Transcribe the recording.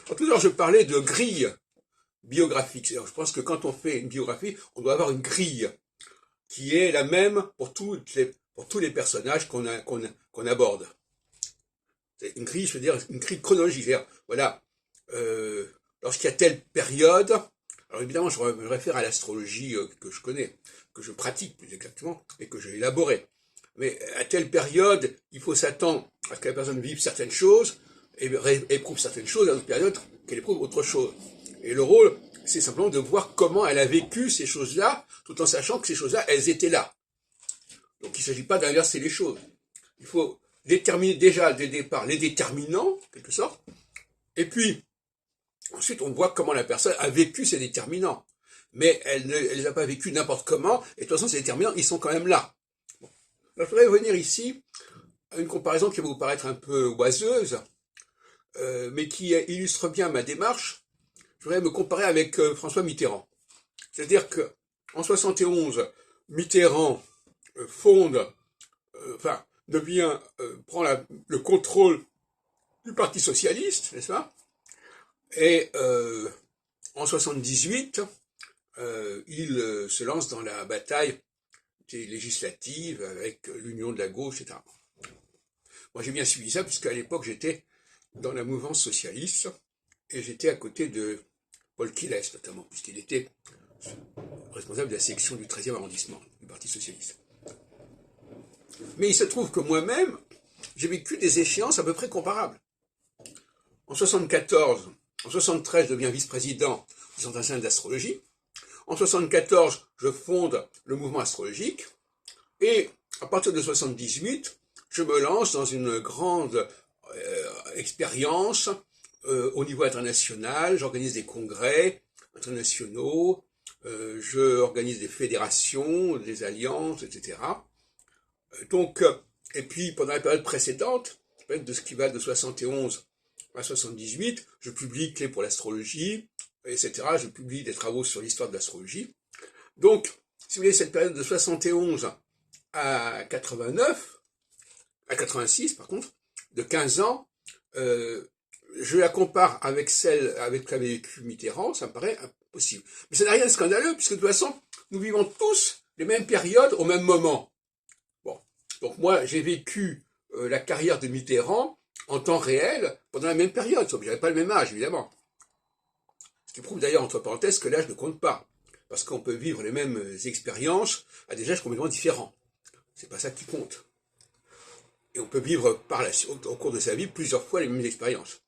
Tout à l'heure, je parlais de grille biographique. Je pense que quand on fait une biographie, on doit avoir une grille qui est la même pour tous les personnages qu'on aborde. C'est une grille, je veux dire, une grille chronologique. C'est-à-dire, voilà, lorsqu'il y a telle période, alors évidemment, je me réfère à l'astrologie que je connais, que je pratique plus exactement, et que j'ai élaboré. Mais à telle période, il faut s'attendre à ce que la personne vive certaines choses, et éprouve certaines choses, à d'autres périodes, qu'elle éprouve autre chose. Et le rôle, c'est simplement de voir comment elle a vécu ces choses-là, tout en sachant que ces choses-là, elles étaient là. Donc il ne s'agit pas d'inverser les choses. Il faut déterminer déjà dès le départ les déterminants, en quelque sorte, et puis ensuite on voit comment la personne a vécu ces déterminants. Mais elle ne les a pas vécus n'importe comment, et de toute façon ces déterminants, ils sont quand même là. Bon. Alors, je voudrais revenir ici à une comparaison qui va vous paraître un peu oiseuse, mais qui illustre bien ma démarche. Je voudrais me comparer avec François Mitterrand. C'est-à-dire que en 71, Mitterrand fonde, prend le contrôle du Parti socialiste, n'est-ce pas? Et en 78, il se lance dans la bataille des législatives avec l'Union de la gauche, etc. Moi, j'ai bien suivi ça, puisqu'à l'époque, j'étais dans la mouvance socialiste, et j'étais à côté de Paul Quilles, notamment, puisqu'il était responsable de la section du 13e arrondissement du Parti socialiste. Mais il se trouve que moi-même, j'ai vécu des échéances à peu près comparables. En 74, en 73, je deviens vice-président du Centre national d'astrologie. En 74, je fonde le mouvement astrologique. Et à partir de 78, je me lance dans une grande expérience au niveau international. J'organise des congrès internationaux, je organise des fédérations, des alliances, etc. Donc, et puis pendant la période précédente, de ce qui va de 71 à 78, je publie Clés pour l'astrologie, etc. Je publie des travaux sur l'histoire de l'astrologie. Donc, si vous voulez, cette période de 71 à 89, à 86 par contre, de 15 ans, je la compare avec celle avec qu'avait vécu Mitterrand, ça me paraît impossible. Mais ça n'a rien de scandaleux, puisque de toute façon, nous vivons tous les mêmes périodes au même moment. Bon, donc moi, j'ai vécu la carrière de Mitterrand en temps réel pendant la même période, sauf que j'avais pas le même âge, évidemment. Ce qui prouve d'ailleurs, entre parenthèses, que l'âge ne compte pas, parce qu'on peut vivre les mêmes expériences à des âges complètement différents. C'est pas ça qui compte. Et on peut vivre au cours de sa vie plusieurs fois les mêmes expériences.